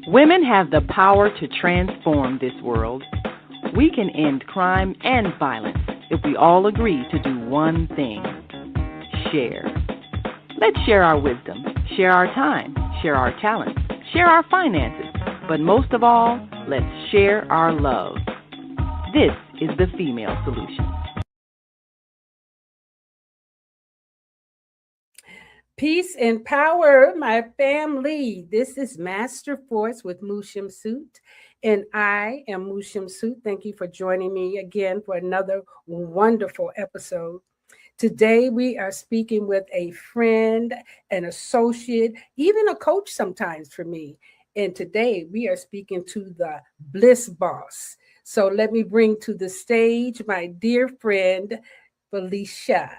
Women have the power to transform this world. We can end crime and violence if we all agree to do one thing: share. Let's share our wisdom, share our time, share our talents, share our finances, but most of all, let's share our love. This is the Female Solution. Peace and power, my family. This is Master Force with Mu Shemsu-t, and I am Mu Shemsu-t. Thank you for joining me again for another wonderful episode. Today, we are speaking with a friend, an associate, even a coach sometimes for me. And today, we are speaking to the Bliss boss. So let me bring to the stage my dear friend, Felicia.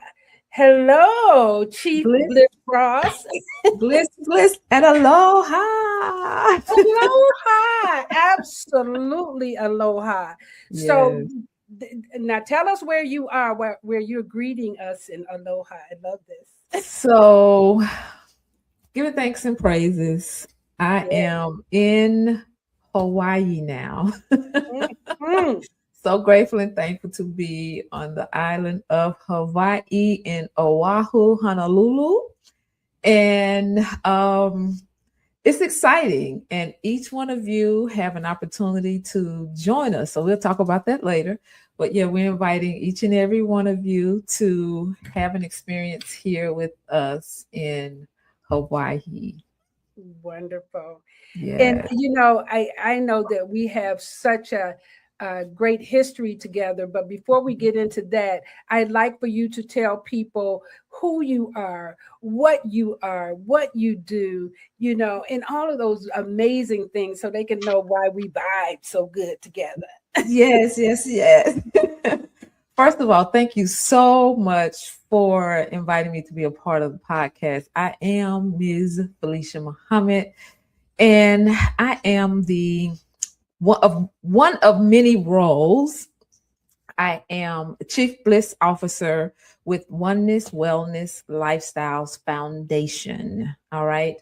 Hello, Chief Bliss Ross. Bliss, and aloha. Aloha. Absolutely aloha. Yes. So now tell us where you are, where you're greeting us in aloha. I love this. So giving thanks and praises. I am in Hawaii now. Mm-hmm. So grateful and thankful to be on the island of Hawaii in Oahu, Honolulu. And it's exciting. And each one of you have an opportunity to join us. So we'll talk about that later. But yeah, we're inviting each and every one of you to have an experience here with us in Hawaii. Wonderful. Yeah. And, you know, I know that we have such a great history together. But before we get into that, I'd like for you to tell people who you are, what you do, you know, and all of those amazing things so they can know why we vibe so good together. Yes. First of all, thank you so much for inviting me to be a part of the podcast. I am Ms. Felicia Muhammad, and I am one of many roles. I am a Chief Bliss Officer with Oneness Wellness Lifestyles Foundation. All right.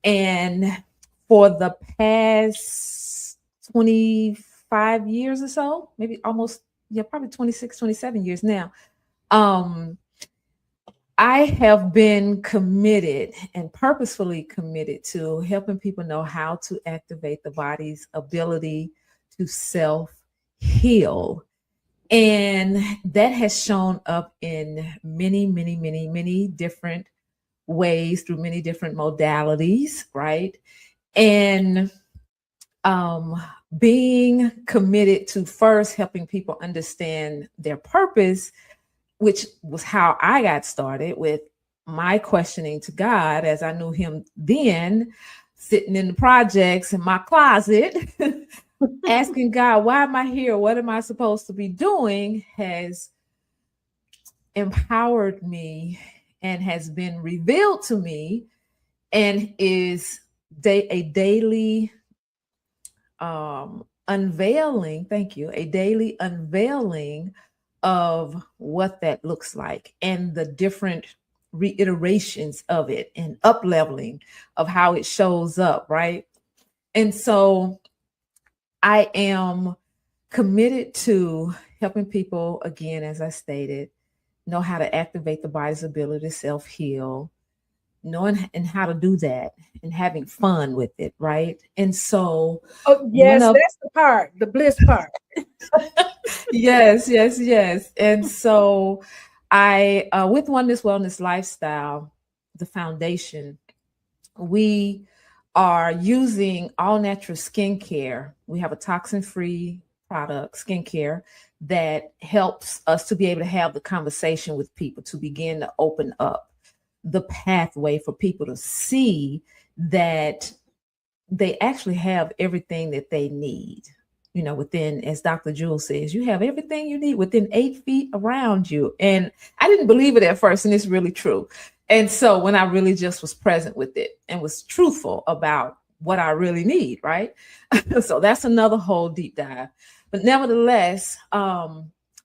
And for the past 25 years or so, maybe almost, probably 26, 27 years now, I have been committed and purposefully committed to helping people know how to activate the body's ability to self-heal. And that has shown up in many different ways through many different modalities, right? And being committed to first helping people understand their purpose, which was how I got started with my questioning to God as I knew him then, sitting in the projects in my closet, asking God, why am I here? What am I supposed to be doing? Has empowered me and has been revealed to me and is a daily unveiling, a daily unveiling of what that looks like and the different reiterations of it and up-leveling of how it shows up, right? And so I am committed to helping people, again, as I stated, know how to activate the body's ability to self-heal, knowing and how to do that and having fun with it, right? And so that's the part, the bliss part. Yes. And so I with Oneness Wellness Lifestyle, the foundation, we are using all natural skincare. We have a toxin-free product, skincare, that helps us to be able to have the conversation with people, to begin to open up the pathway for people to see that they actually have everything that they need. You know, within, as Dr. Jewel says, you have everything you need within 8 feet around you. And I didn't believe it at first, and it's really true. And so when I really just was present with it and was truthful about what I really need, right? So that's another whole deep dive. But nevertheless,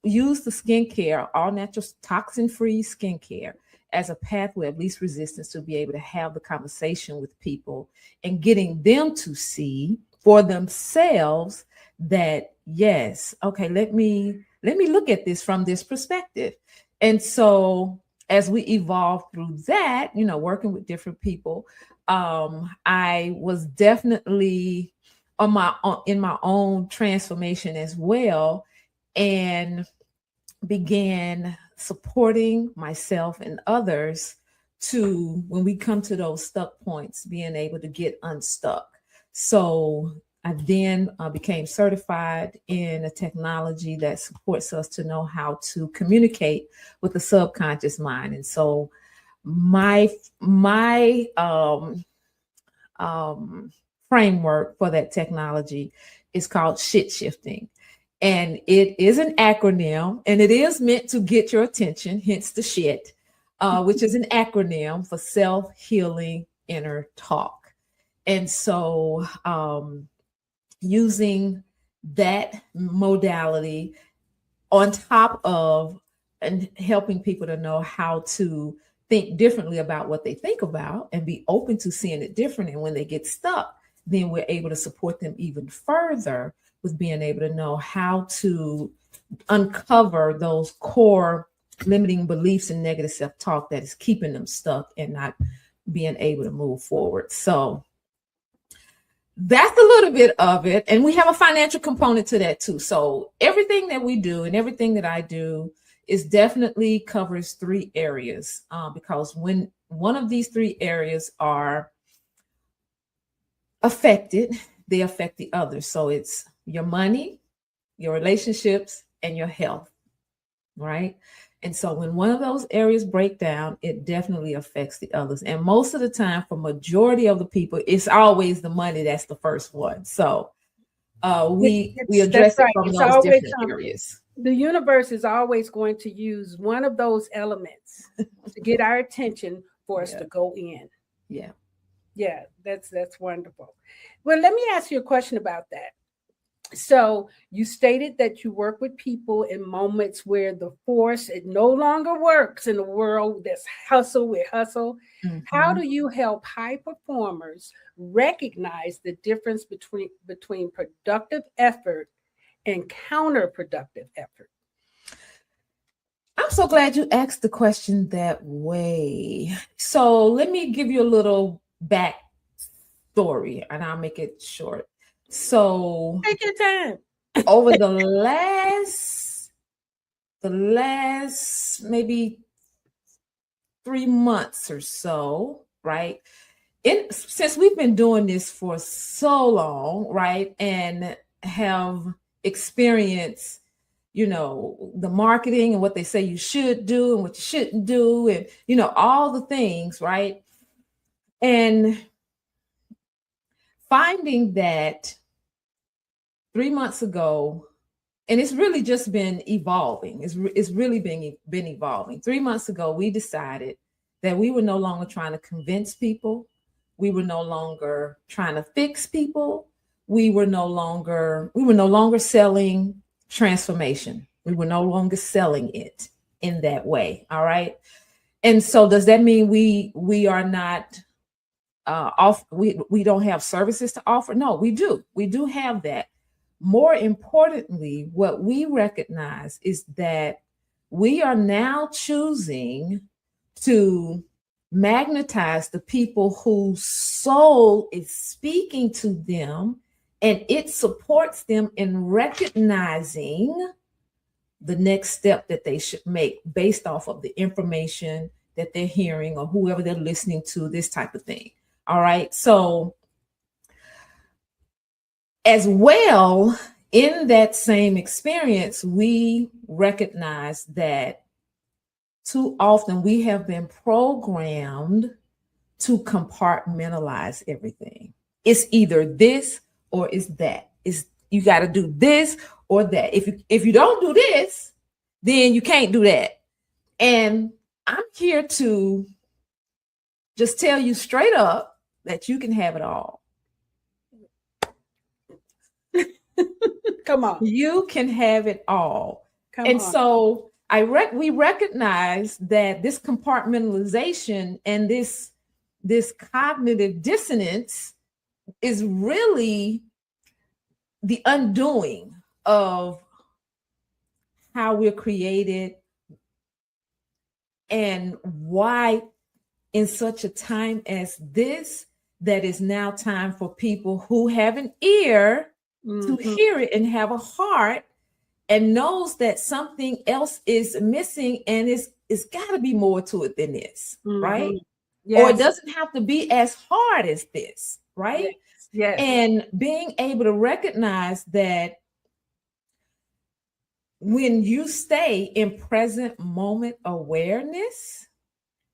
use the skincare, all natural toxin-free skincare, as a pathway of least resistance to be able to have the conversation with people and getting them to see for themselves that, yes, okay, let me look at this from this perspective. And so as we evolve through that, working with different people, I was definitely in my own transformation as well, and began supporting myself and others to, when we come to those stuck points, being able to get unstuck. So I then became certified in a technology that supports us to know how to communicate with the subconscious mind. And so my framework for that technology is called shit shifting. And it is an acronym, and it is meant to get your attention, hence the shit, which is an acronym for self-healing inner talk. And so using that modality on top of and helping people to know how to think differently about what they think about and be open to seeing it different. And when they get stuck, then we're able to support them even further with being able to know how to uncover those core limiting beliefs and negative self-talk that is keeping them stuck and not being able to move forward. So that's a little bit of it. And we have a financial component to that too. So everything that we do and everything that I do is definitely covers 3 areas, because when one of these 3 areas are affected, they affect the others. So it's your money, your relationships, and your health, right? And so when one of those areas break down, it definitely affects the others. And most of the time, for majority of the people, it's always the money that's the first one. So we address it from those different areas. The universe is always going to use one of those elements to get our attention for us to go in. Yeah. Yeah, that's wonderful. Well, let me ask you a question about that. So you stated that you work with people in moments where the force, it no longer works in a world that's hustle with hustle. Mm-hmm. How do you help high performers recognize the difference between productive effort and counterproductive effort? I'm so glad you asked the question that way. So let me give you a little back story and I'll make it short. So take your time. Over the last maybe 3 months or so, right? Since we've been doing this for so long, right? And have experienced, the marketing and what they say you should do and what you shouldn't do, and, all the things, right? And finding that 3 months ago, and it's really just been evolving. It's really been evolving. 3 months ago, we decided that we were no longer trying to convince people. We were no longer trying to fix people. We were no longer selling transformation. We were no longer selling it in that way. All right. And so does that mean we are not we don't have services to offer? No, we do. We do have that. More importantly, what we recognize is that we are now choosing to magnetize the people whose soul is speaking to them, and it supports them in recognizing the next step that they should make based off of the information that they're hearing or whoever they're listening to, this type of thing. All right. So as well, in that same experience, we recognize that too often we have been programmed to compartmentalize everything. It's either this or it's that. You got to do this or that. If you don't do this, then you can't do that. And I'm here to just tell you straight up that you can have it all. Come on. You can have it all. And so we recognize that this compartmentalization and this cognitive dissonance is really the undoing of how we're created and why in such a time as this, that is now time for people who have an ear to hear it and have a heart and knows that something else is missing and it's got to be more to it than this, right? Yes. Or it doesn't have to be as hard as this, right? Yes. And being able to recognize that when you stay in present moment awareness,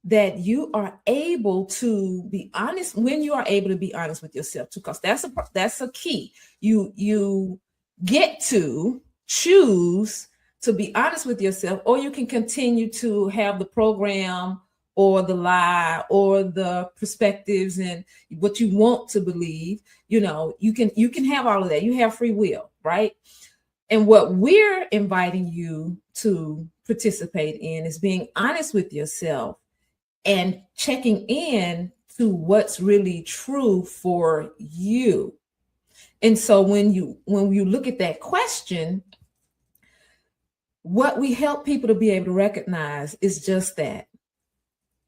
that you are able to be honest, when you are able to be honest with yourself too, because that's a key. You get to choose to be honest with yourself, or you can continue to have the program or the lie or the perspectives and what you want to believe. You know, you can have all of that. You have free will, right? And what we're inviting you to participate in is being honest with yourself and checking in to what's really true for you. And so when you look at that question, what we help people to be able to recognize is just that.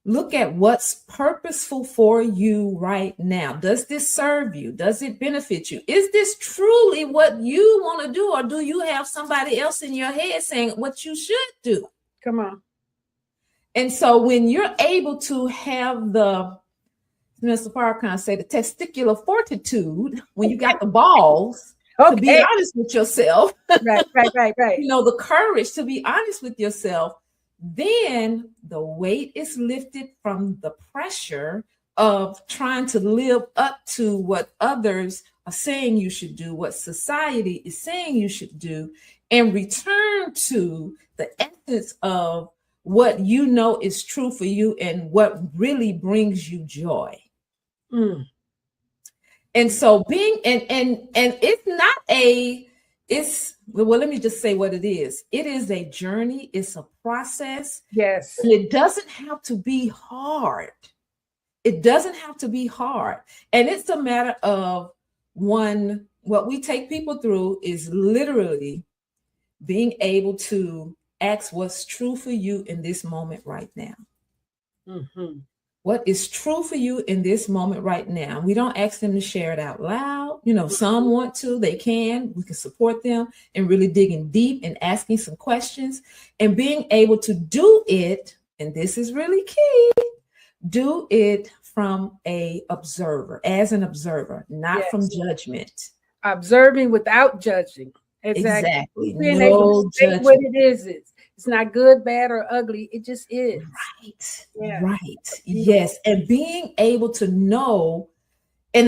Look at what's purposeful for you right now. Does this serve you? Does it benefit you? Is this truly what you want to do? Or do you have somebody else in your head saying what you should do? Come on. And so when you're able to have the, Mr. Farrakhan say, the testicular fortitude, when you got the balls to be honest with yourself, right. You know, the courage to be honest with yourself, then the weight is lifted from the pressure of trying to live up to what others are saying you should do, what society is saying you should do, and return to the essence of what you know is true for you and what really brings you joy. And so being and it's not well, let me just say what it is. It is a journey. It's a process. Yes. And it doesn't have to be hard. It doesn't have to be hard. And it's a matter of what we take people through is literally being able to ask what's true for you in this moment right now. What is true for you in this moment right now? We don't ask them to share it out loud. You know, some want to, they can. We can support them and really digging deep and asking some questions and being able to do it. And this is really key. Do it from an observer, not from judgment. Observing without judging. Exactly. Being No able to say judgment. what it is. It's not good, bad, or ugly. It just is. Right. Yeah. Right. Yes. And being able to know, and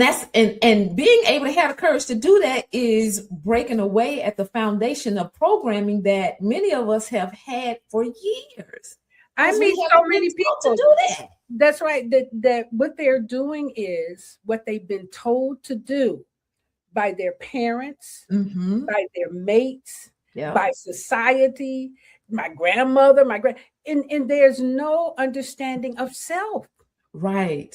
being able to have the courage to do that is breaking away at the foundation of programming that many of us have had for years. I meet so many people to do that. That's right. That what they're doing is what they've been told to do by their parents, by their mates, by society, my grandmother, and there's no understanding of self. Right.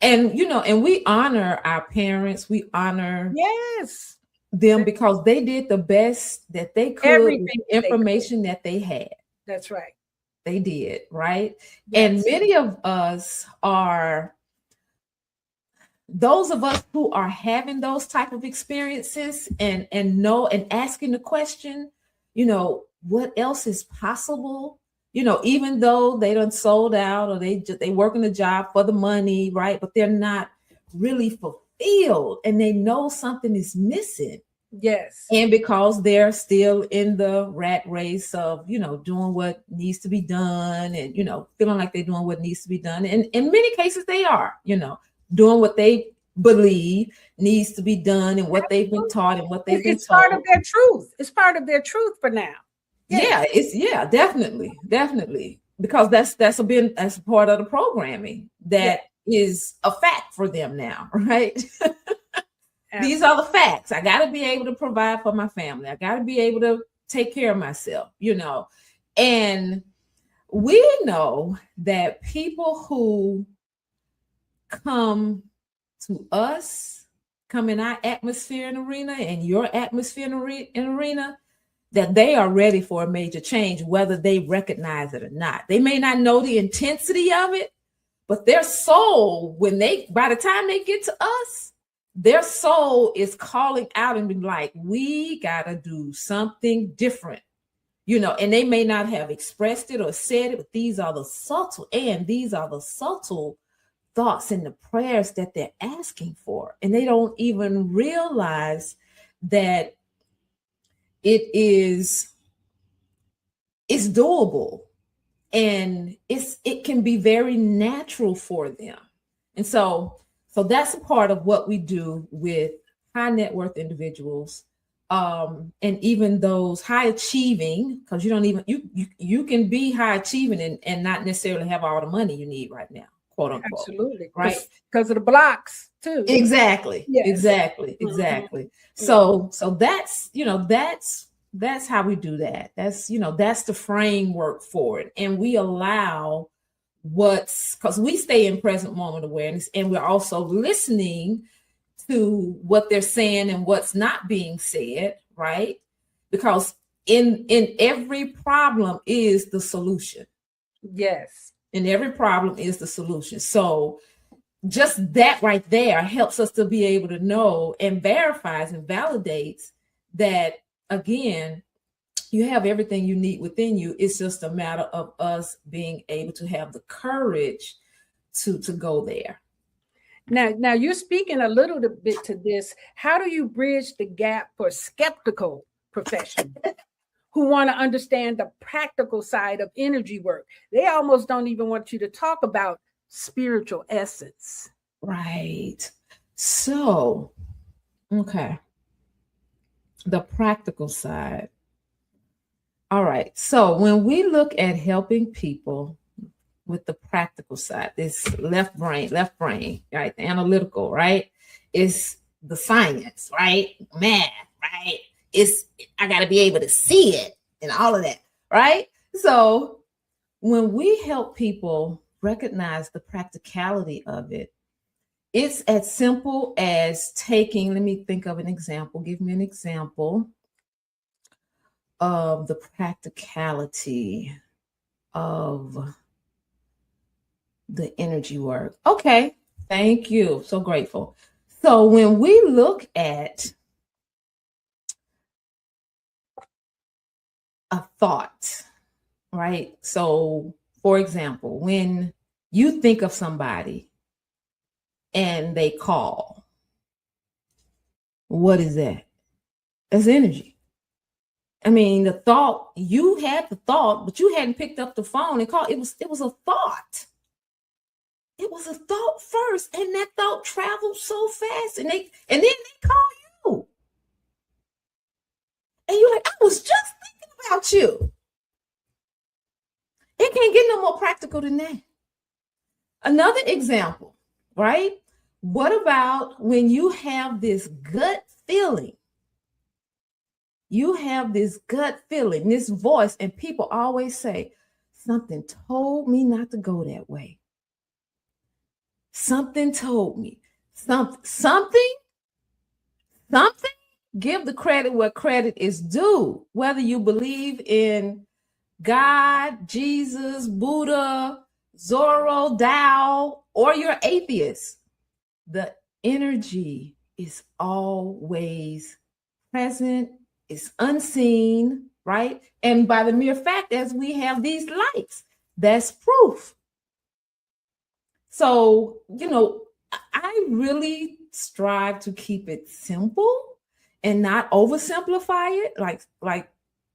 And, you know, and we honor our parents, we honor them because they did the best that they could with the information that they had. That's right. They did, right? Yes. And many of us are, those of us who are having those type of experiences and know and asking the question, you know, what else is possible? You know, even though they done sold out or they working the job for the money, right? But they're not really fulfilled and they know something is missing. Yes. And because they're still in the rat race of, you know, doing what needs to be done and, you know, feeling like they're doing what needs to be done. And in many cases they are, you know, doing what they believe needs to be done and what they've been taught and what they've been told. Part of their truth. It's part of their truth for now. Yes. Definitely. Because that's part of the programming that is a fact for them now, right? These are the facts. I got to be able to provide for my family. I got to be able to take care of myself, and we know that people who come to us, come in our atmosphere and arena and your atmosphere and arena, that they are ready for a major change, whether they recognize it or not. They may not know the intensity of it, but their soul, by the time they get to us, their soul is calling out and being like, we got to do something different, and they may not have expressed it or said it, but these are the subtle thoughts and the prayers that they're asking for. And they don't even realize that it's doable, and it can be very natural for them. And so that's a part of what we do with high net worth individuals, and even those high achieving, because you can be high achieving and not necessarily have all the money you need right now, quote unquote. Absolutely, right? Because of the blocks too. Exactly. Yes. Exactly. So that's how we do that. That's the framework for it, and we allow because we stay in present moment awareness, and we're also listening to what they're saying and what's not being said, right? Because in every problem is the solution. Yes. In every problem is the solution. So just that right there helps us to be able to know and verifies and validates that, again, you have everything you need within you. It's just a matter of us being able to have the courage to go there. Now you're speaking a little bit to this. How do you bridge the gap for skeptical professionals who want to understand the practical side of energy work? They almost don't even want you to talk about spiritual essence. Right. So, okay. The practical side. All right. So when we look at helping people with the practical side, this left brain, right? The analytical, right? It's the science, right? Math, right? I got to be able to see it and all of that, right? So when we help people recognize the practicality of it, it's as simple as let me think of an example. Give me an example of the practicality of the energy work. Okay, thank you. So grateful. So when we look at a thought, right? So for example, when you think of somebody and they call, what is that? That's energy. I mean, you had the thought, but you hadn't picked up the phone and called. It was a thought. It was a thought first, and that thought traveled so fast, and then they call you. And you're like, I was just thinking about you. It can't get no more practical than that. Another example, right? What about when you have this gut feeling? You have this gut feeling, this voice, and people always say, something told me not to go that way. Something told me. Something. Give the credit where credit is due. Whether you believe in God, Jesus, Buddha, Zorro, Tao, or you're atheist, the energy is always present. It's unseen, right? And by the mere fact as we have these lights, that's proof. So, I really strive to keep it simple and not oversimplify it. Like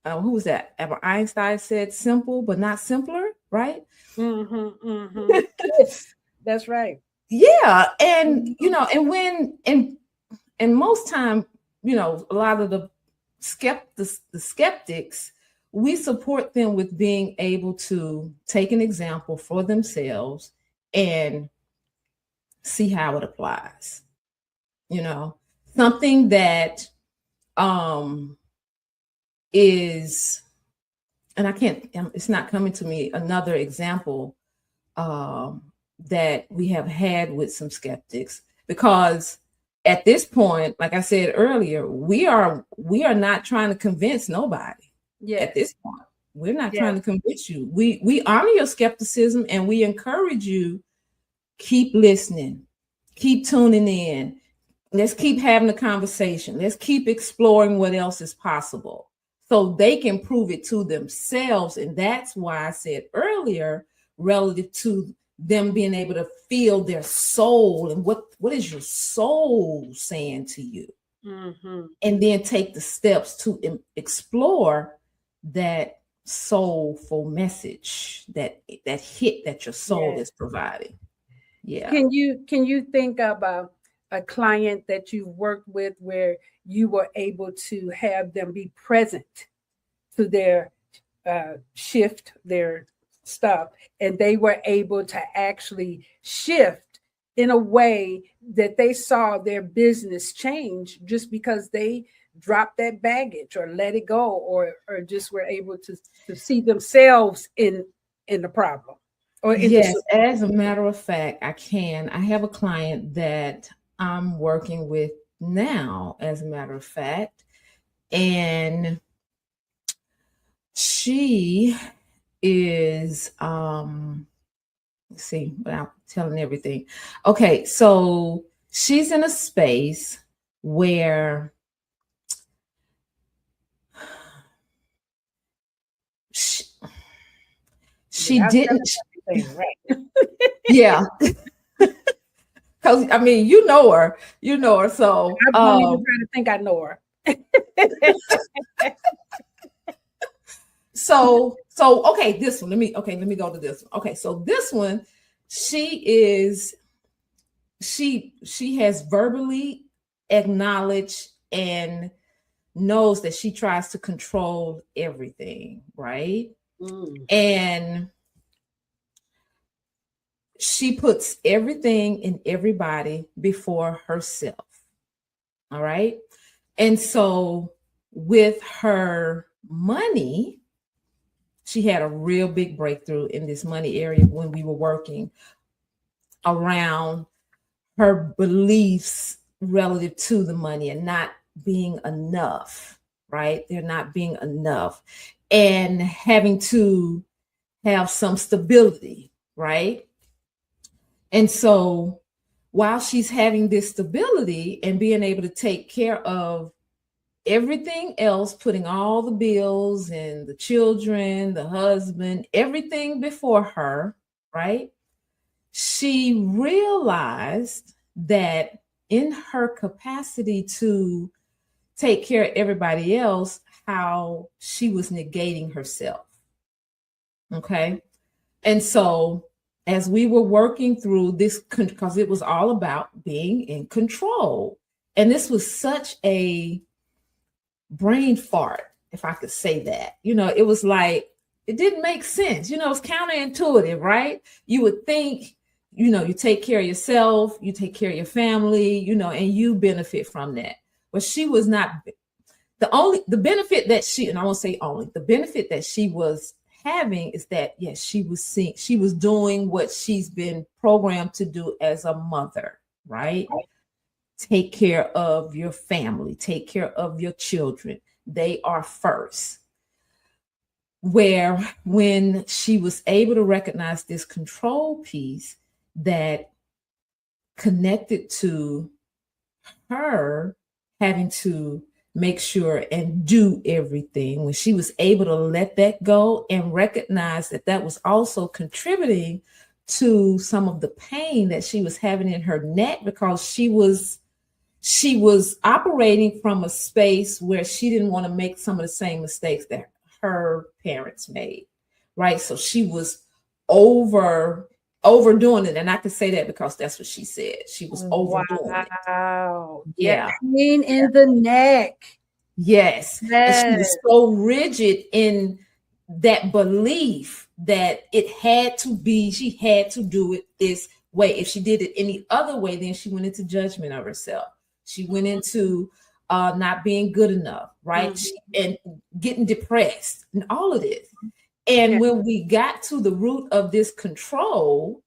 who was that? Einstein said simple, but not simpler, right? Yes, that's right. Yeah. And, and most time, a lot of the skeptics, we support them with being able to take an example for themselves and see how it applies. Something that is, and it's not coming to me, another example that we have had with some skeptics, because at this point, like I said earlier, we are not trying to convince nobody. At this point, we're not trying to convince you. We honor your skepticism, and we encourage you, keep listening, keep tuning in. Let's keep having a conversation. Let's keep exploring what else is possible so they can prove it to themselves. And that's why I said earlier, relative to them being able to feel their soul and what is your soul saying to you, and then take the steps to explore that soulful message, that hit that your soul is providing. Yeah. Can you think of a client that you've worked with where you were able to have them be present to their shift, their stuff, and they were able to actually shift in a way that they saw their business change just because they dropped that baggage or let it go, or just were able to see themselves in the problem? Or yes, as a matter of fact, I have a client that I'm working with now, as a matter of fact, and she is let's see, without telling everything. Okay, so she's in a space where she didn't, right? Yeah. Because I mean, you know her. So I'm not even trying to think I know her. So okay, this one. Let me go to this one. Okay, so this one, she has verbally acknowledged and knows that she tries to control everything, right? And she puts everything and everybody before herself. All right. And so with her money, she had a real big breakthrough in this money area when we were working around her beliefs relative to the money and not being enough, right? They're not being enough, and having to have some stability, right? And so while she's having this stability and being able to take care of everything else, putting all the bills and the children, the husband, everything before her, right? She realized that in her capacity to take care of everybody else, how she was negating herself. Okay. And so as we were working through this, because it was all about being in control, and this was such a brain fart, if I could say that, it was like, it didn't make sense. It's counterintuitive, right? You would think, you take care of yourself, you take care of your family, and you benefit from that. But she was not the benefit that she, and I won't say only, the benefit that she was having is that, yes, she was doing what she's been programmed to do as a mother, right? Take care of your family, take care of your children. They are first. Where when she was able to recognize this control piece that connected to her having to make sure and do everything, when she was able to let that go and recognize that that was also contributing to some of the pain that she was having in her neck, because she was operating from a space where she didn't want to make some of the same mistakes that her parents made, right? So she was overdoing it. And I can say that because that's what she said. She was overdoing it. Wow. Yeah. Pain in the neck. Yes. And she was so rigid in that belief that it had to be, she had to do it this way. If she did it any other way, then she went into judgment of herself. She went into not being good enough, right? And getting depressed and all of this. And when we got to the root of this control,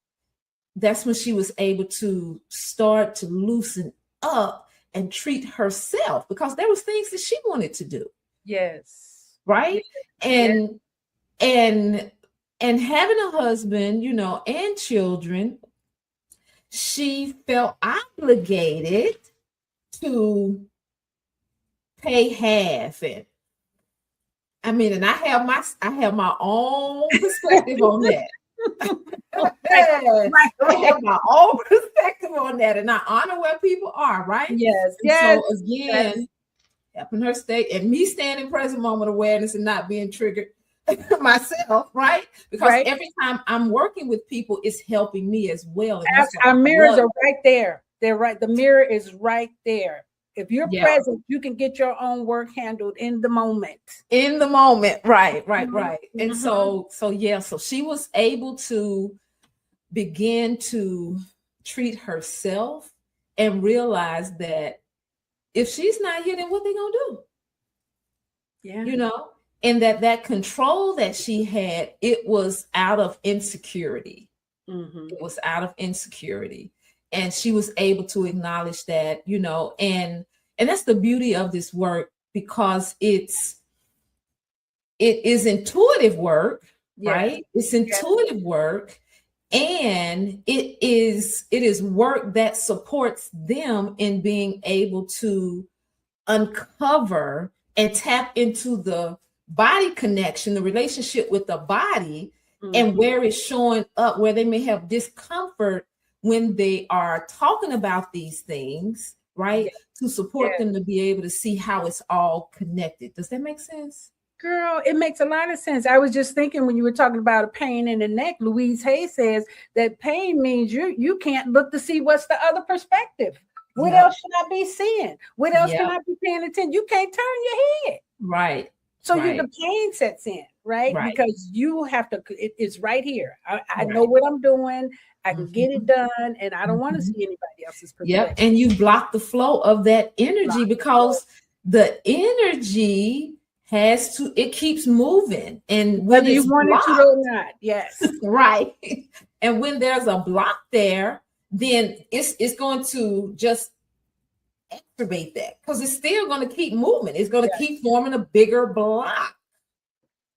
that's when she was able to start to loosen up and treat herself, because there was things that she wanted to do. Yes. Right. Yes. And having a husband, you know, and children, she felt obligated to pay half. And I mean, and I have my own perspective on that. I have my own perspective on that, and I honor where people are, right? Yes. And so again, helping her stay, and me staying in present moment awareness and not being triggered myself, right? Because every time I'm working with people, it's helping me as well. And our mirrors are right there. They're right. The mirror is right there. If you're present, you can get your own work handled in the moment. In the moment, right. And so she was able to begin to treat herself and realize that if she's not here, then what they gonna do? Yeah, you know, and that control that she had, it was out of insecurity. It was out of insecurity. And she was able to acknowledge that, you know, and that's the beauty of this work, because it is intuitive work, right? It's intuitive work, and it is work that supports them in being able to uncover and tap into the body connection, the relationship with the body, and where it's showing up, where they may have discomfort when they are talking about these things, right? To support them to be able to see how it's all connected. Does that make sense? Girl, it makes a lot of sense. I was just thinking when you were talking about a pain in the neck, Louise Hay says that pain means you can't look to see what's the other perspective. What else should I be seeing? What else can I be paying attention? You can't turn your head. Right. So the pain sets in, right? Because you have to, it's right here. I know what I'm doing. I can get it done, and I don't want to see anybody else's perspective. And you block the flow of that energy, because the energy it keeps moving. And whether you want it to or not, right. And when there's a block there, then it's going to just exacerbate that, because it's still going to keep moving. It's going to keep forming a bigger block.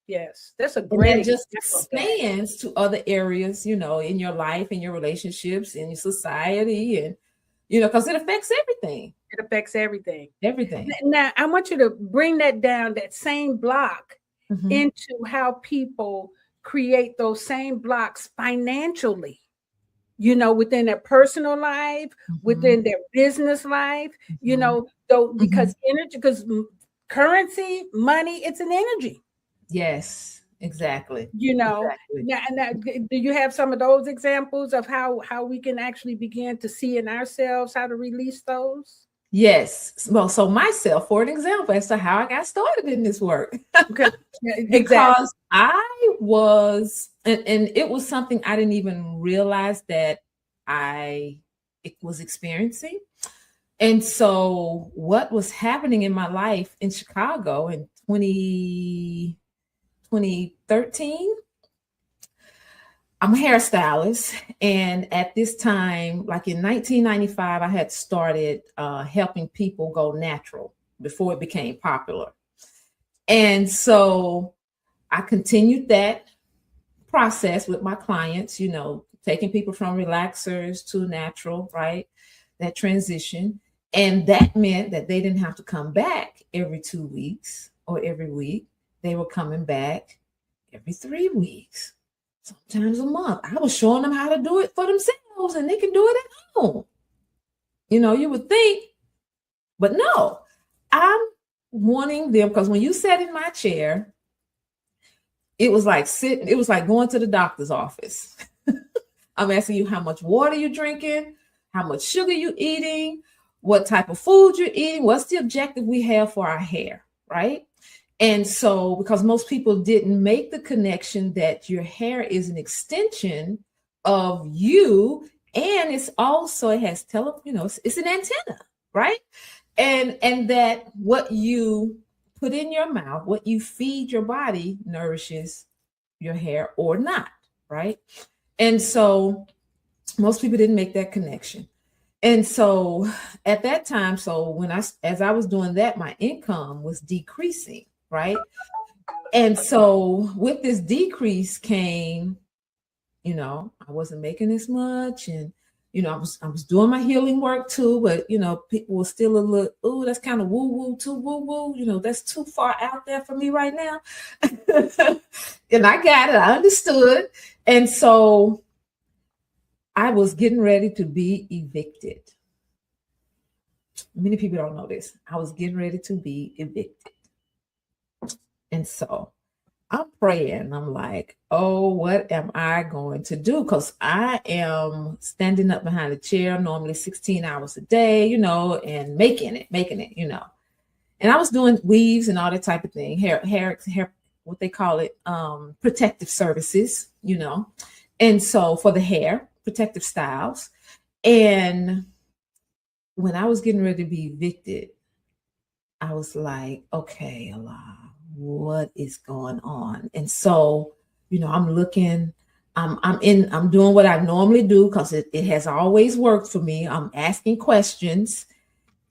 Yes, that's a great. And it just expands to other areas, you know, in your life, in your relationships, in your society, and you know, because it affects everything. It affects everything. Everything. Now, I want you to bring that down, that same block, into how people create those same blocks financially. You know, within their personal life, within their business life, you know, though, because energy, because currency, money, it's an energy. Yes, exactly. You know, now, do you have some of those examples of how we can actually begin to see in ourselves how to release those? Yes. Well, so myself, for an example, as to how I got started in this work. Okay. Because I was, and it was something I didn't even realize that it was experiencing. And so what was happening in my life in Chicago in 2013, I'm a hairstylist. And at this time, like in 1995, I had started helping people go natural before it became popular. And so I continued that process with my clients, you know, taking people from relaxers to natural, right? That transition. And that meant that they didn't have to come back every 2 weeks or every week. They were coming back every 3 weeks, sometimes a month. I was showing them how to do it for themselves, and they can do it at home. You know, you would think, but no, I'm wanting them, because when you sat in my chair, it was like going to the doctor's office. I'm asking you how much water you're drinking, how much sugar you're eating, what type of food you're eating, what's the objective we have for our hair, right? And so, because most people didn't make the connection that your hair is an extension of you, and it's also, it has it's an antenna, right? And that what you put in your mouth, what you feed your body nourishes your hair or not, right? And so most people didn't make that connection. And so at that time, so as I was doing that, my income was decreasing, right? And so with this decrease came, I wasn't making as much, and I was doing my healing work too, but people were still a little, oh, that's kind of woo too woo, that's too far out there for me right now. And I got it, I understood. And so I was getting ready to be evicted. Many people don't know this. I was getting ready to be evicted. And so I'm praying. I'm like, oh, what am I going to do? Because I am standing up behind a chair, normally 16 hours a day, and making it, And I was doing weaves and all that type of thing, hair, what they call it, protective services, And so for the hair, protective styles. And when I was getting ready to be evicted, I was like, okay, Allah, what is going on? And so, I'm looking, I'm doing what I normally do because it has always worked for me. I'm asking questions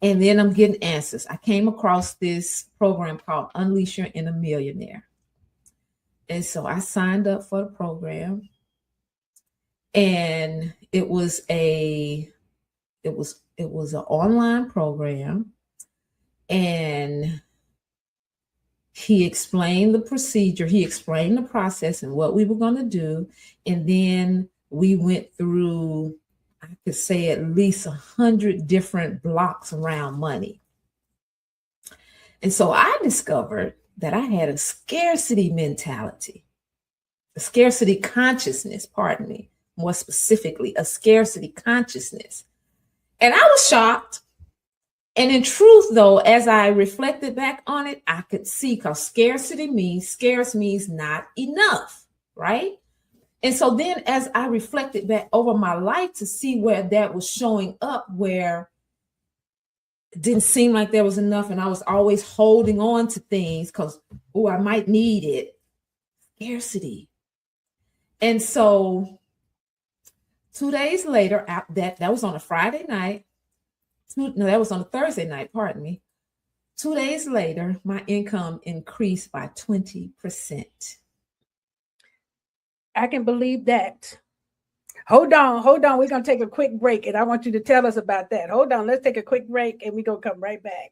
and then I'm getting answers. I came across this program called Unleash Your Inner Millionaire. And so I signed up for the program. And it was an online program, and he explained the procedure, he explained the process and what we were going to do. And then we went through, I could say, at least 100 different blocks around money. And so I discovered that I had a scarcity mentality, a scarcity consciousness, pardon me. More specifically, a scarcity consciousness. And I was shocked. And in truth, though, as I reflected back on it, I could see, because scarce means not enough, right? And so then as I reflected back over my life to see where that was showing up, where it didn't seem like there was enough, and I was always holding on to things because, I might need it. Scarcity. And so 2 days later, that was on a Friday night. That was on a Thursday night, pardon me. 2 days later, my income increased by 20%. I can believe that. Hold on. We're going to take a quick break, and I want you to tell us about that. Hold on. Let's take a quick break, and we're going to come right back.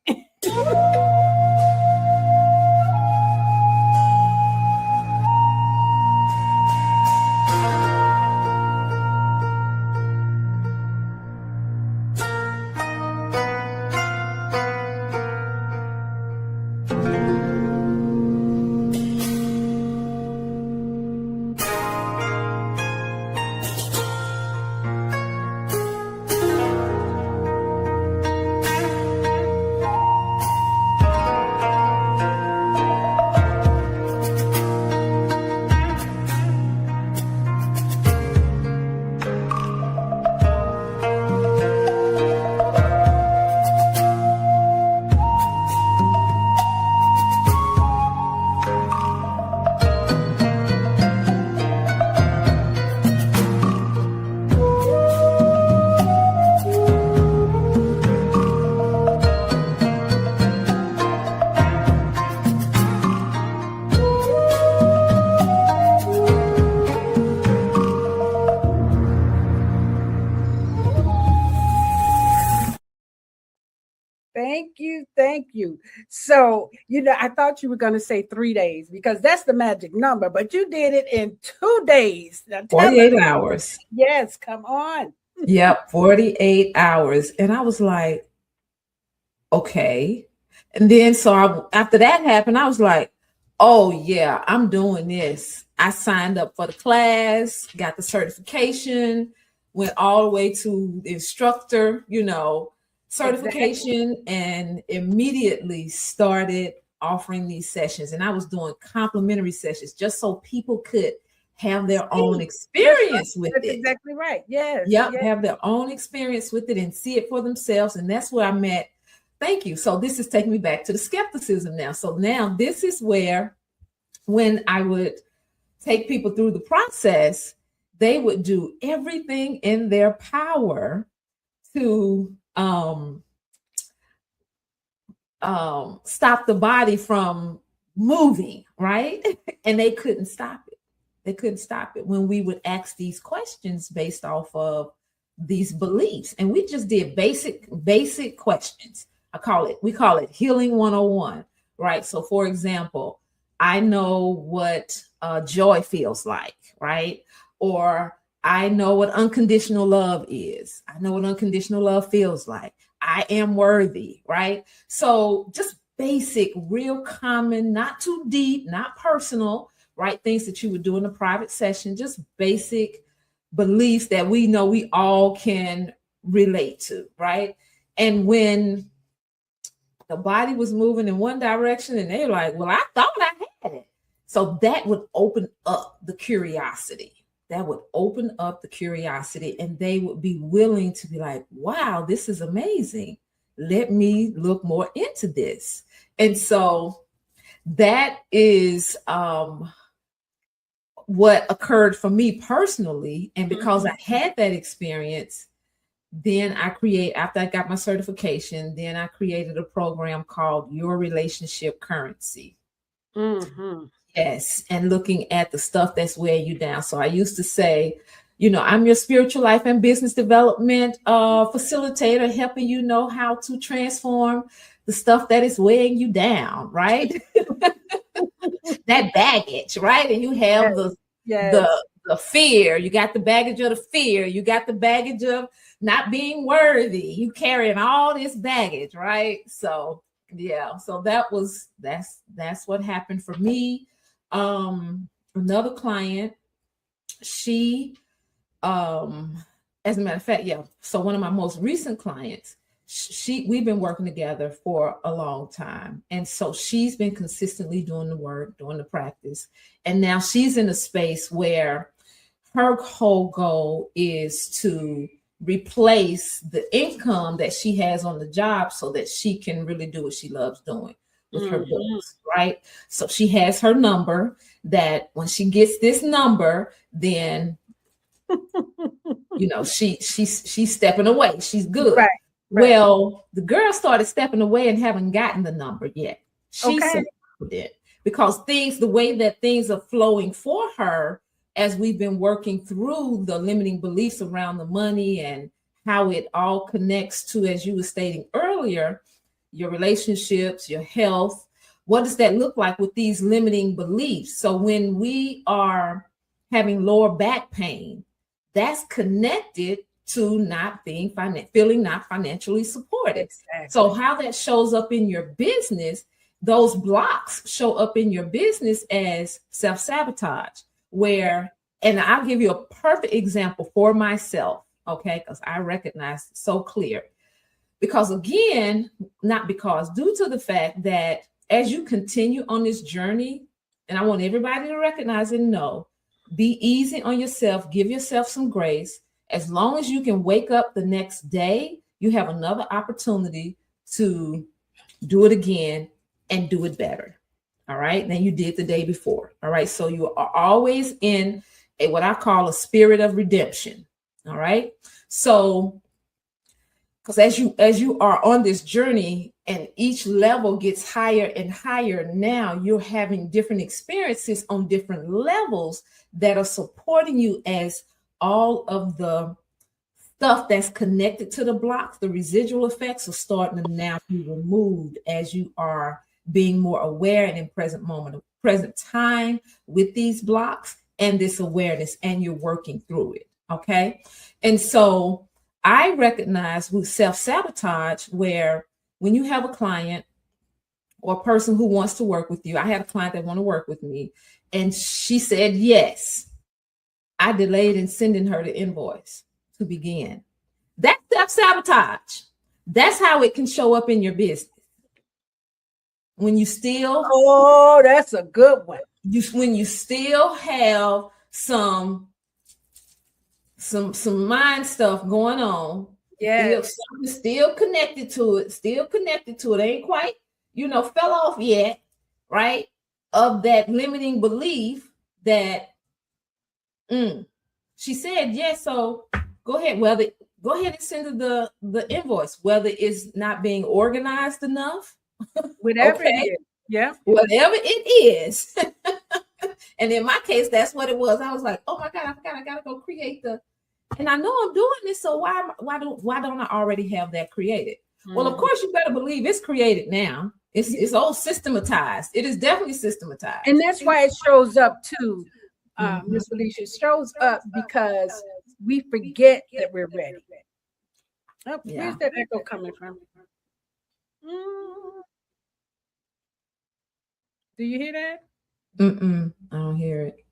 Thank you. So, I thought you were going to say 3 days because that's the magic number, but you did it in 2 days. Now, 48 hours. Yes, come on. Yep, 48 hours. And I was like, okay. And then after that happened, I was like, oh yeah, I'm doing this. I signed up for the class, got the certification, went all the way to the instructor, certification, and immediately started offering these sessions. And I was doing complimentary sessions just so people could have their own experience with it. That's exactly right. Yes. Yep. Have their own experience with it and see it for themselves. And that's where I met Thank you. So this is taking me back to the skepticism now. So now this is where, when I would take people through the process, they would do everything in their power to stop the body from moving, right? And they couldn't stop it. They couldn't stop it when we would ask these questions based off of these beliefs. And we just did basic questions. We call it Healing 101, right? So for example, I know what joy feels like, right? Or I know what unconditional love is. I know what unconditional love feels like. I am worthy, right? So just basic, real common, not too deep, not personal, right? Things that you would do in a private session, just basic beliefs that we know we all can relate to, right? And when the body was moving in one direction and they're like, well, I thought I had it. So that would open up the curiosity. That would open up the curiosity, and they would be willing to be like, wow, this is amazing. Let me look more into this. And so that is what occurred for me personally. And because I had that experience, then after I got my certification, then I created a program called Your Relationship Currency. Yes. And looking at the stuff that's weighing you down. So I used to say, I'm your spiritual life and business development facilitator, helping you know how to transform the stuff that is weighing you down, right? That baggage, right? And you have the fear. You got the baggage of the fear. You got the baggage of not being worthy. You carrying all this baggage, right? So yeah, so that's what happened for me. Another client, she as a matter of fact, yeah. So one of my most recent clients, we've been working together for a long time. And so she's been consistently doing the work, doing the practice. And now she's in a space where her whole goal is to replace the income that she has on the job so that she can really do what she loves doing with her books, right? So she has her number that when she gets this number, then she's stepping away. She's good. Right. Well, the girl started stepping away and haven't gotten the number yet. She said it because the way that things are flowing for her as we've been working through the limiting beliefs around the money and how it all connects to, as you were stating earlier, your relationships, your health. What does that look like with these limiting beliefs? So when we are having lower back pain, that's connected to feeling not financially supported. Exactly. So how that shows up in your business, those blocks show up in your business as self-sabotage, and I'll give you a perfect example for myself, okay? Because I recognize it so clear. Due to the fact that as you continue on this journey, and I want everybody to recognize and know, be easy on yourself, give yourself some grace. As long as you can wake up the next day, you have another opportunity to do it again and do it better. All right. Than you did the day before. All right. So you are always in what I call a spirit of redemption. All right. So because as you are on this journey and each level gets higher and higher, now you're having different experiences on different levels that are supporting you as all of the stuff that's connected to the blocks, the residual effects are starting to now be removed as you are being more aware and in present time with these blocks and this awareness, and you're working through it. Okay. And so I recognize with self-sabotage where when you have a client or a person who wants to work with you, I had a client that want to work with me and she said, yes, I delayed in sending her the invoice to begin. That's self-sabotage. That's how it can show up in your business. When you still... Oh, that's a good one. When you still have some mind stuff going on Yes. Still connected to it, ain't quite, fell off yet, right? Of that limiting belief that she said, yes, so go ahead, go ahead and send her the invoice, whether it's not being organized enough, Whatever okay, it is. Yeah. whatever it is. And in my case, that's what it was. I was like, oh my God, I gotta go create and I know I'm doing this, so why don't I already have that created? Well, of course, you better believe it's created now. It's all systematized. It is definitely systematized. And that's why it shows up too, Miss Felicia. It shows up because we forget that we're ready. Oh, where's that echo coming from? Do you hear that? I don't hear it.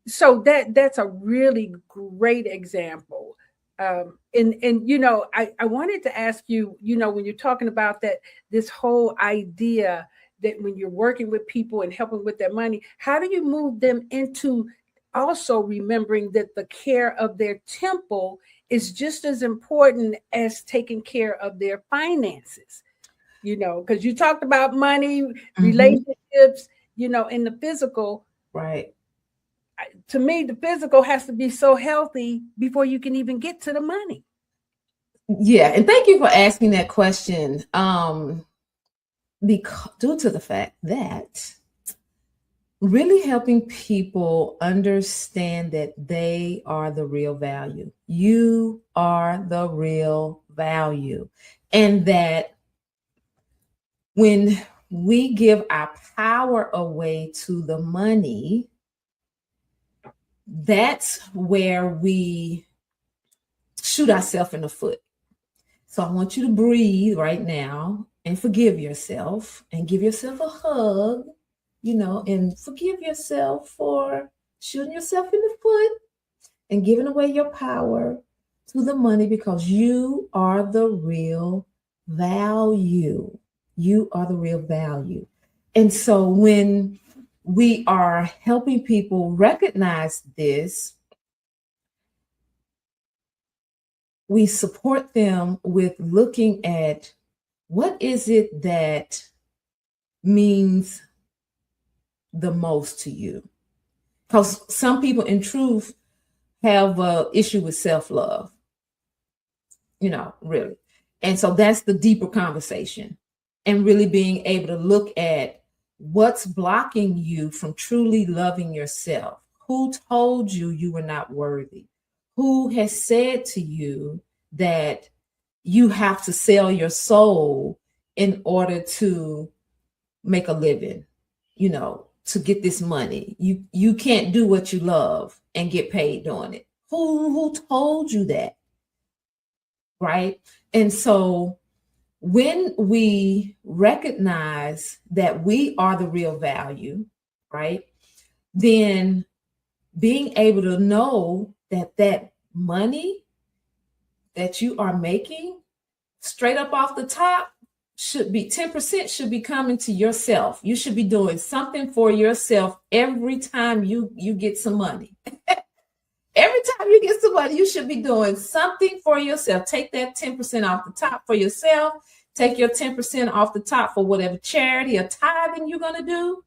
So that's a really great example. And I wanted to ask you, when you're talking about this whole idea that when you're working with people and helping with their money, how do you move them into also remembering that the care of their temple is just as important as taking care of their finances? Because you talked about money, relationships, in the physical. Right. To me, the physical has to be so healthy before you can even get to the money. Yeah, and thank you for asking that question. Because due to the fact that really helping people understand that they are the real value. You are the real value. And that when we give our power away to the money, that's where we shoot ourselves in the foot. So I want you to breathe right now and forgive yourself and give yourself a hug, and forgive yourself for shooting yourself in the foot and giving away your power to the money, because you are the real value. You are the real value. And so when we are helping people recognize this, we support them with looking at what is it that means the most to you. Because some people in truth have an issue with self-love, really. And so that's the deeper conversation, and really being able to look at what's blocking you from truly loving yourself. Who told you you were not worthy? Who has said to you that you have to sell your soul in order to make a living, to get this money? You can't do what you love and get paid doing it. Who told you that? Right? And so when we recognize that we are the real value, right, then being able to know that money that you are making straight up off the top should be 10% should be coming to yourself. You should be doing something for yourself every time you get some money. Every time you get some money, you should be doing something for yourself. Take that 10% off the top for yourself. Take your 10% off the top for whatever charity or tithing you're going to do.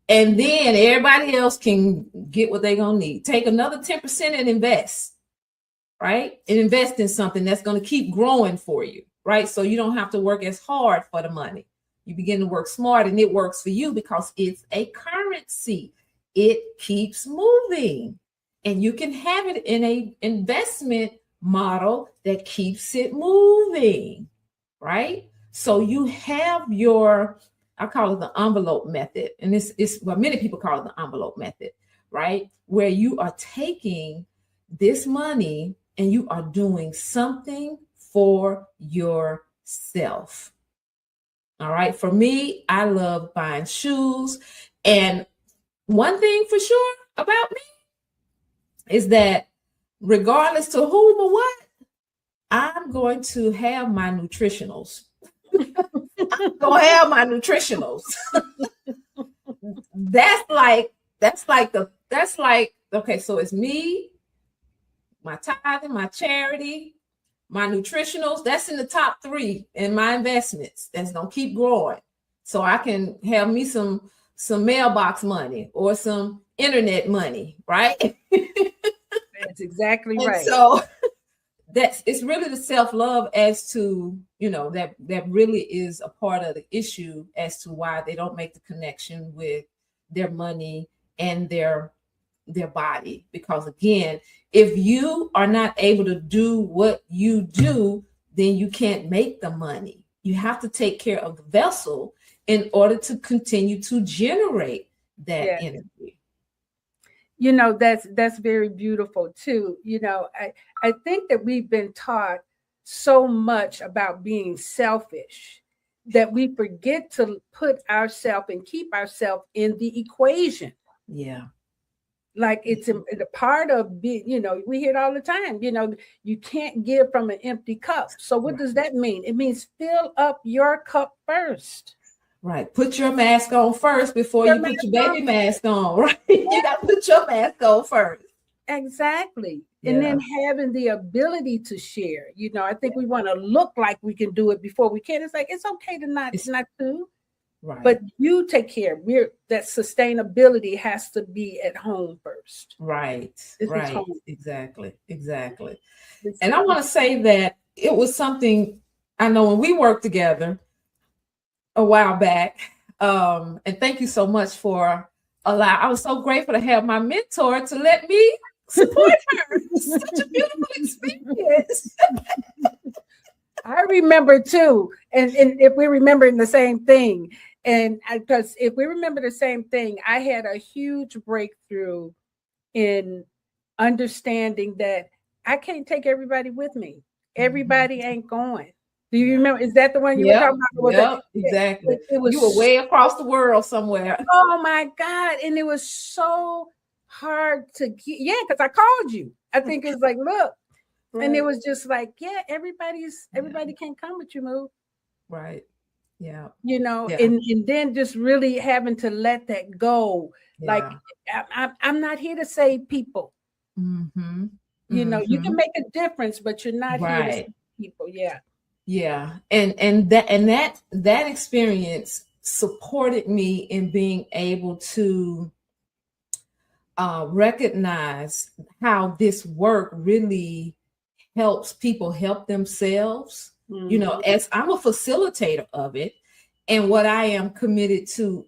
And then everybody else can get what they're going to need. Take another 10% and invest, right? And invest in something that's going to keep growing for you, right? So you don't have to work as hard for the money. You begin to work smart, and it works for you because it's a currency. It keeps moving. And you can have it in an investment model that keeps it moving, right? So you have I call it the envelope method. And many people call it the envelope method, right? Where you are taking this money and you are doing something for yourself. All right. For me, I love buying shoes. And one thing for sure about me is that regardless to whom or what, I'm going to have my nutritionals. I'm going to have my nutritionals. Okay, so it's me, my tithing, my charity, my nutritionals, that's in the top 3 in my investments. That's gonna keep growing. So I can have me some mailbox money or some internet money, right? That's exactly and right. So it's really the self-love as to, that really is a part of the issue as to why they don't make the connection with their money and their body. Because again, if you are not able to do what you do, then you can't make the money. You have to take care of the vessel in order to continue to generate that energy. That's very beautiful too. I think that we've been taught so much about being selfish that we forget to put ourselves and keep ourselves in the equation. Yeah. Like it's a part of being, we hear it all the time, you can't give from an empty cup. So what does that mean? It means fill up your cup first. Right. Put your mask on first before you put your baby mask on, right? You got to put your mask on first. Exactly. Yeah. And then having the ability to share, I think we want to look like we can do it before we can. It's like, it's okay to not do. Right. But you take care. That sustainability has to be at home first. Right. Right. Exactly. And I want to say that it was something I know when we worked together a while back. And thank you so much for I was so grateful to have my mentor to let me support her. Such a beautiful experience. I remember too. And if we're remembering the same thing, and because if we remember the same thing, I had a huge breakthrough in understanding that I can't take everybody with me. Everybody ain't going. Do you remember? Is that the one you were talking about? Yep, exactly. You were way across the world somewhere. Oh my God. And it was so hard to get. Yeah, because I called you. I think it's like, look. Right. And it was just like, everybody can't come with you, Mu. Right. Yeah. And then just really having to let that go. Yeah. Like I'm not here to save people. Mm-hmm. You can make a difference, but you're not here to save people. Yeah. Yeah. And that experience supported me in being able to recognize how this work really helps people help themselves. Mm-hmm. As I'm a facilitator of it, and what I am committed to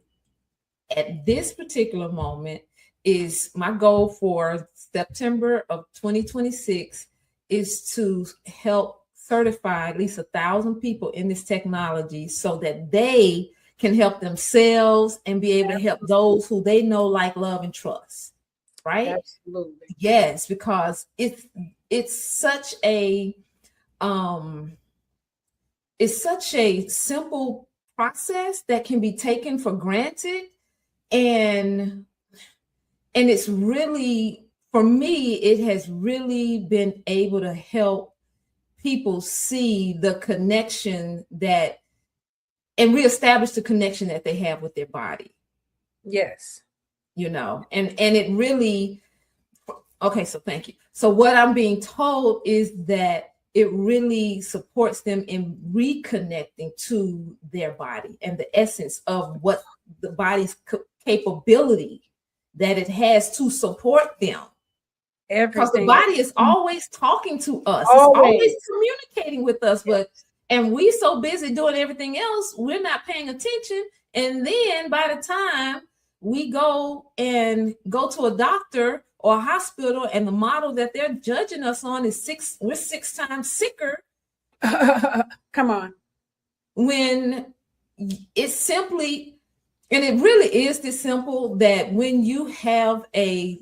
at this particular moment is my goal for September of 2026 is to help certify at least 1,000 people in this technology so that they can help themselves and be able to help those who they know, like, love, and trust. Right? Absolutely. Yes, because it's such a simple process that can be taken for granted, and it's really, for me, it has really been able to help people see the connection and reestablish the connection that they have with their body. Yes. And it really, okay, so thank you. So what I'm being told is that it really supports them in reconnecting to their body and the essence of what the body's capability that it has to support them. Because the body is always talking to us, it's always communicating with us, and we so busy doing everything else, we're not paying attention. And then by the time we go to a doctor or a hospital, and the model that they're judging us on is we're 6 times sicker. Come on. When it's simply, and it really is this simple, that when you have a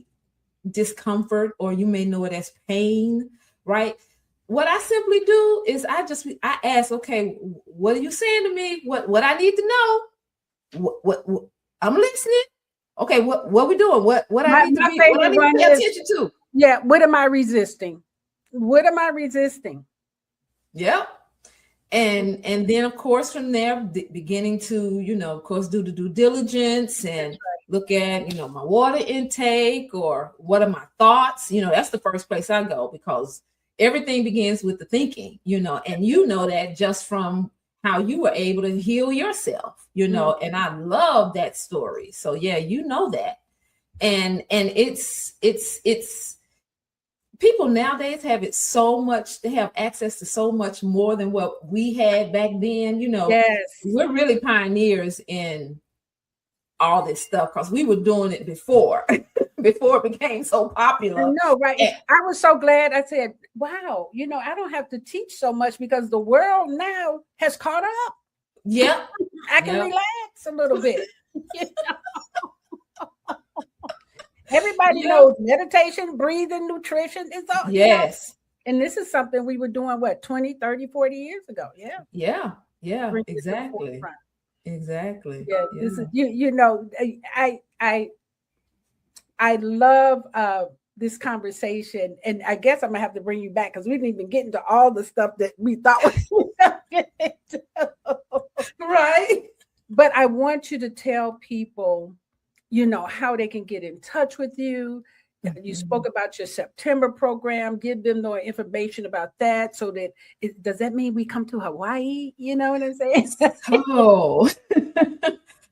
discomfort, or you may know it as pain, right? What I simply do is I ask, okay, what are you saying to me? What I need to know? What I'm listening. Okay, what we doing? What I need to pay attention to? Yeah, what am I resisting? Yep. And then, of course, from there, beginning to, of course, do the due diligence and look at, my water intake, or what are my thoughts? That's the first place I go, because everything begins with the thinking, and you know that just from how you were able to heal yourself, and I love that story. So yeah, that. And it's people nowadays have it so much, they have access to so much more than what we had back then. Yes. We're really pioneers in all this stuff because we were doing it before it became so popular. I know, right? And I was so glad. I said, wow, I don't have to teach so much because the world now has caught up. Yeah. I can relax a little bit. Everybody knows meditation, breathing, nutrition. It's all. Yes. And this is something we were doing, 20, 30, 40 years ago. Yeah. Yeah. Yeah. Exactly. Exactly. Yeah. This is, I love this conversation, and I guess I'm gonna have to bring you back because we didn't even get into all the stuff that we thought we were gonna get into. Right. But I want you to tell people, how they can get in touch with you. You spoke about your September program. Give them more information about that. So that does that mean we come to Hawaii? You know what I'm saying? Oh.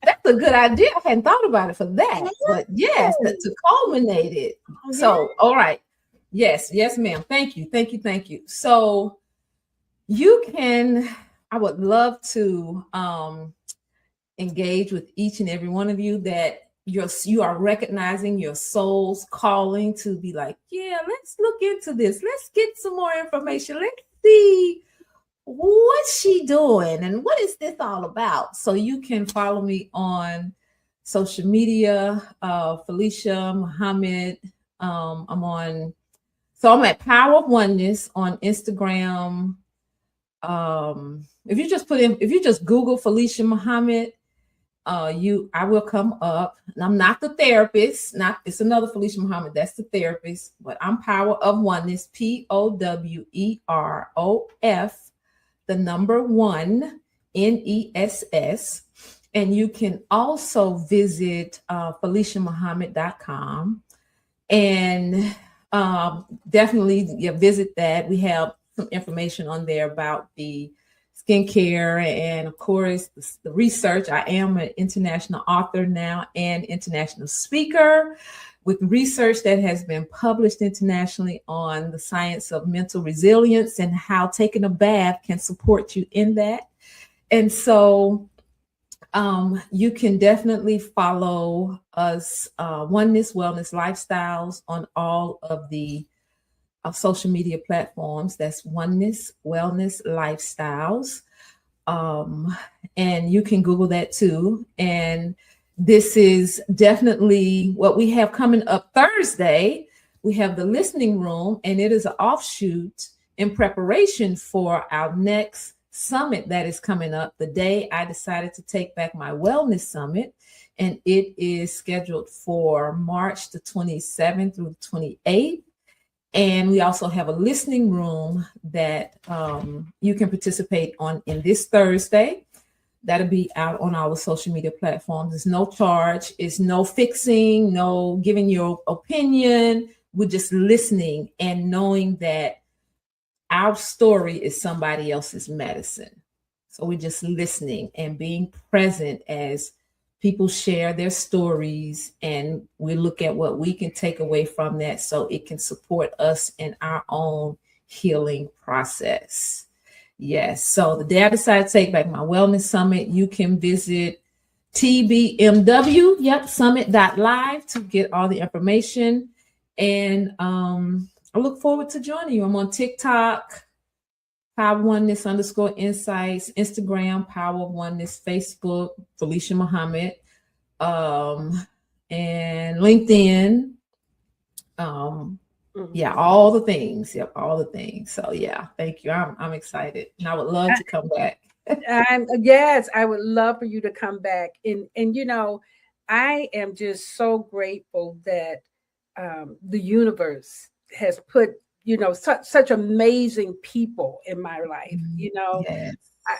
That's a good idea. I hadn't thought about it for that, but yes, to culminate it. So, all right. Yes, ma'am. Thank you. So I would love to engage with each and every one of you that you are recognizing your soul's calling to be like, yeah, let's look into this. Let's get some more information. Let's see what's she doing and what is this all about. So you can follow me on social media, Felicia Muhammad. I'm at Power of Oneness on Instagram. If you just Google Felicia Muhammad, I will come up. And I'm not the therapist. It's another Felicia Muhammad. That's the therapist. But I'm Power of Oneness. POWEROF. The number 1 NESS. And you can also visit FeliciaMuhammad.com and definitely visit that. We have some information on there about the skincare and, of course, the research. I am an international author now and international speaker with research that has been published internationally on the science of mental resilience and how taking a bath can support you in that. And so you can definitely follow us, Oneness Wellness Lifestyles, on all of the social media platforms. That's Oneness Wellness Lifestyles. And you can Google that too. And this is definitely what we have coming up Thursday. We have the listening room, and it is an offshoot in preparation for our next summit that is coming up. The day I decided to take back my wellness summit, and it is scheduled for March the 27th through the 28th. And we also have a listening room that you can participate in this Thursday. That'll be out on our social media platforms. There's no charge. It's no fixing, no giving your opinion. We're just listening and knowing that our story is somebody else's medicine. So we're just listening and being present as people share their stories, and we look at what we can take away from that so it can support us in our own healing process. Yes. So the day I decided to take back my wellness summit, you can visit TBMW, summit.live to get all the information. And I look forward to joining you. I'm on TikTok, Power Oneness _insights, Instagram, Power of Oneness, Facebook, Felicia Muhammad, and LinkedIn. Yeah, all the things. Yep, all the things. So yeah, thank you. I'm excited, and I would love to come back. Yes, I would love for you to come back. And I am just so grateful that the universe has put such amazing people in my life. Yes.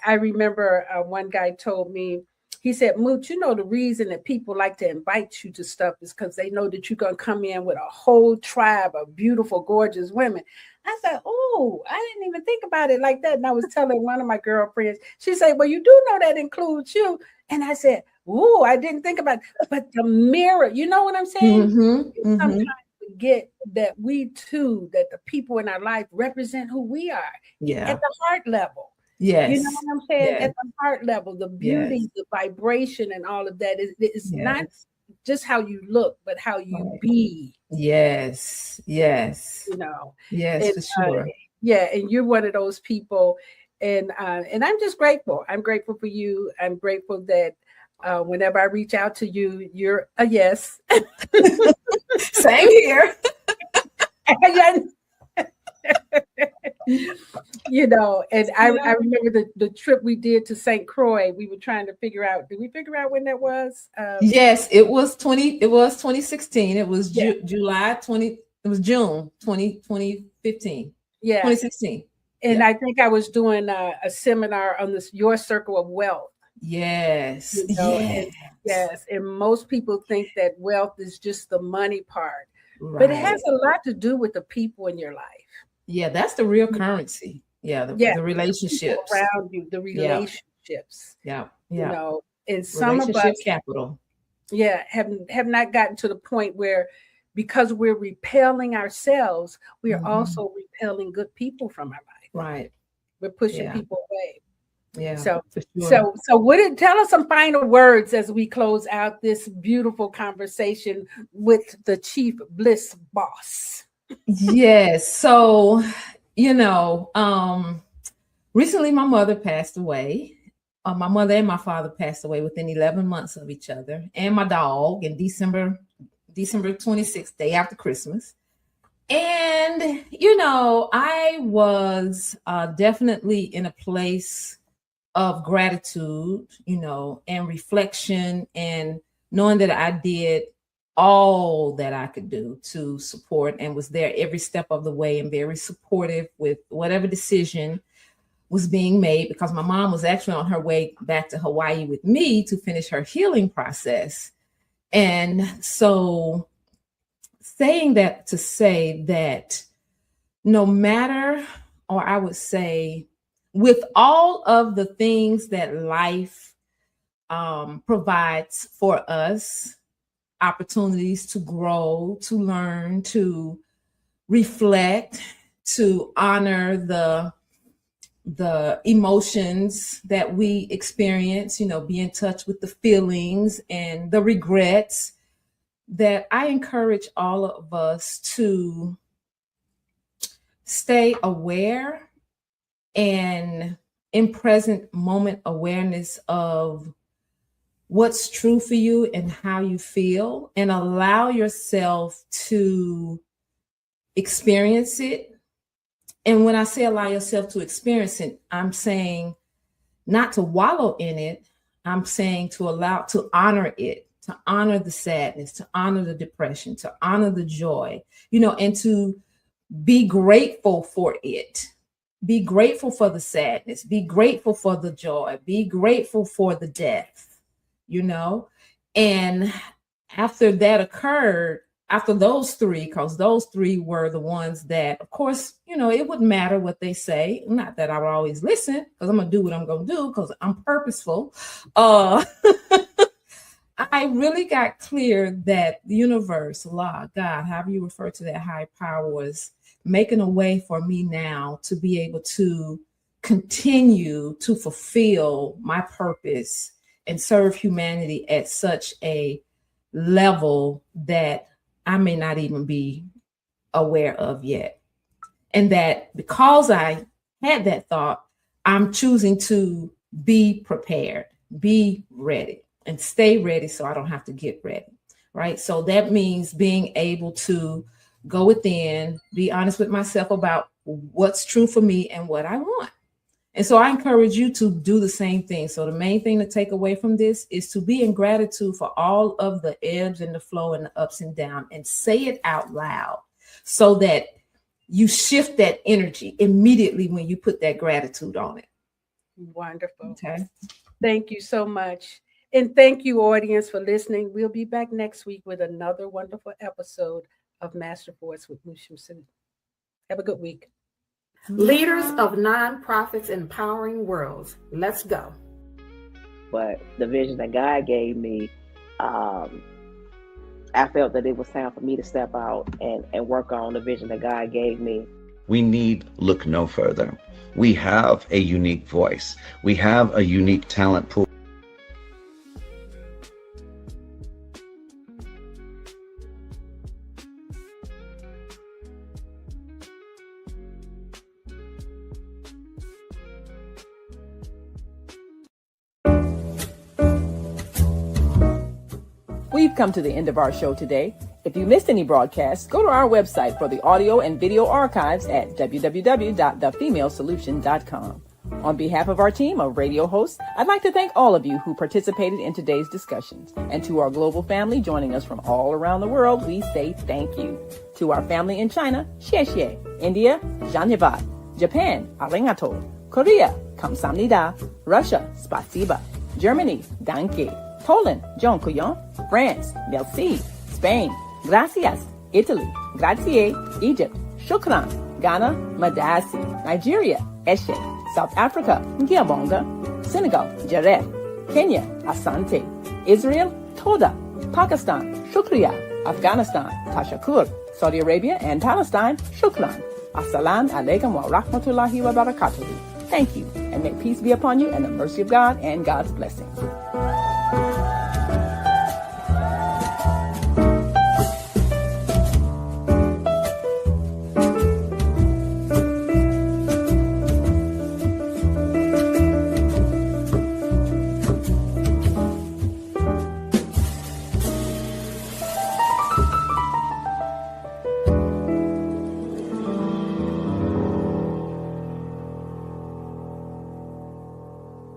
I remember one guy told me, he said, Mooch, the reason that people like to invite you to stuff is because they know that you're going to come in with a whole tribe of beautiful, gorgeous women. I said, oh, I didn't even think about it like that. And I was telling one of my girlfriends, she said, well, you do know that includes you. And I said, oh, I didn't think about it. But the mirror, you know what I'm saying? Sometimes forget that we too, that the people in our life represent who we are at the heart level. Yes. You know what I'm saying? At the heart level, the beauty, the vibration, and all of that is not just how you look, but how you be. Yes. You know. Yes, and, for sure. And you're one of those people. And I'm just grateful. I'm grateful for you. I'm grateful that whenever I reach out to you, you're a yes. Same here. You know, and I remember the trip we did to St. Croix. We were trying to figure out, did we figure out when that was? Yes, it was 2016. It was July 20, it was June 2015. Yeah. 2016. And I think I was doing a seminar on this Your Circle of Wealth. Yes. You know, and most people think that wealth is just the money part. Right. But it has a lot to do with the people in your life. Yeah, that's the real currency. Yeah, the relationships around you, the relationships. Yeah. You know, and some of us capital. Yeah, have not gotten to the point where, because we're repelling ourselves, we are also repelling good people from our life. Right. We're pushing people away. Yeah. So, for sure. so tell us some final words as we close out this beautiful conversation with the Chief Bliss boss. Yes. So, you know, recently my mother passed away. My mother and my father passed away within 11 months of each other, and my dog in December 26th, day after Christmas. And, you know, I was definitely in a place of gratitude, you know, and reflection, and knowing that I did all that I could do to support and was there every step of the way and very supportive with whatever decision was being made, because my mom was actually on her way back to Hawaii with me to finish her healing process. And so saying that to say that no matter, or I would say, with all of the things that life provides for us, opportunities to grow, to learn, to reflect, to honor the emotions that we experience, you know, be in touch with the feelings and the regrets, that I encourage all of us to stay aware and in present moment awareness of what's true for you and how you feel, and allow yourself to experience it. And when I say allow yourself to experience it, I'm saying not to wallow in it. I'm saying to honor it, to honor the sadness, to honor the depression, to honor the joy, you know, and to be grateful for it. Be grateful for the sadness, be grateful for the joy, be grateful for the death, you know. And after that occurred, after those three, because those three were the ones that, of course, you know, it wouldn't matter what they say. Not that I would always listen, because I'm going to do what I'm going to do, because I'm purposeful. I really got clear that the universe, Allah, God, however you refer to that high power, was making a way for me now to be able to continue to fulfill my purpose and serve humanity at such a level that I may not even be aware of yet. And that because I had that thought, I'm choosing to be prepared, be ready, and stay ready so I don't have to get ready, right? So that means being able to go within, be honest with myself about what's true for me and what I want. And so I encourage you to do the same thing. So the main thing to take away from this is to be in gratitude for all of the ebbs and the flow and the ups and downs, and say it out loud so that you shift that energy immediately when you put that gratitude on it. Wonderful. Okay. Thank you so much. And thank you, audience, for listening. We'll be back next week with another wonderful episode of Master Voice with Mu Shemsu-t. Have a good week. Leaders of nonprofits empowering worlds. Let's go. But the vision that God gave me, I felt that it was time for me to step out and work on the vision that God gave me. We need look no further. We have a unique voice. We have a unique talent pool. We've come to the end of our show today. If you missed any broadcasts, go to our website for the audio and video archives at www.thefemalesolution.com. On behalf of our team of radio hosts, I'd like to thank all of you who participated in today's discussions. And to our global family joining us from all around the world, we say thank you. To our family in China, xie xie. India, Dhanyavad. Japan, arigato. Korea, kamsamnida. Russia, spasiba. Germany, danke. Poland, dziękuję. France, merci. Spain, gracias. Italy, grazie. Egypt, shukran. Ghana, madasi. Nigeria, eshe. South Africa, ngiyabonga. Senegal, jareh. Kenya, asante. Israel, toda. Pakistan, shukriya. Afghanistan, tashakur. Saudi Arabia and Palestine, shukran. Assalamu alaikum wa rahmatullahi wa barakatuhu. Thank you, and may peace be upon you and the mercy of God and God's blessings.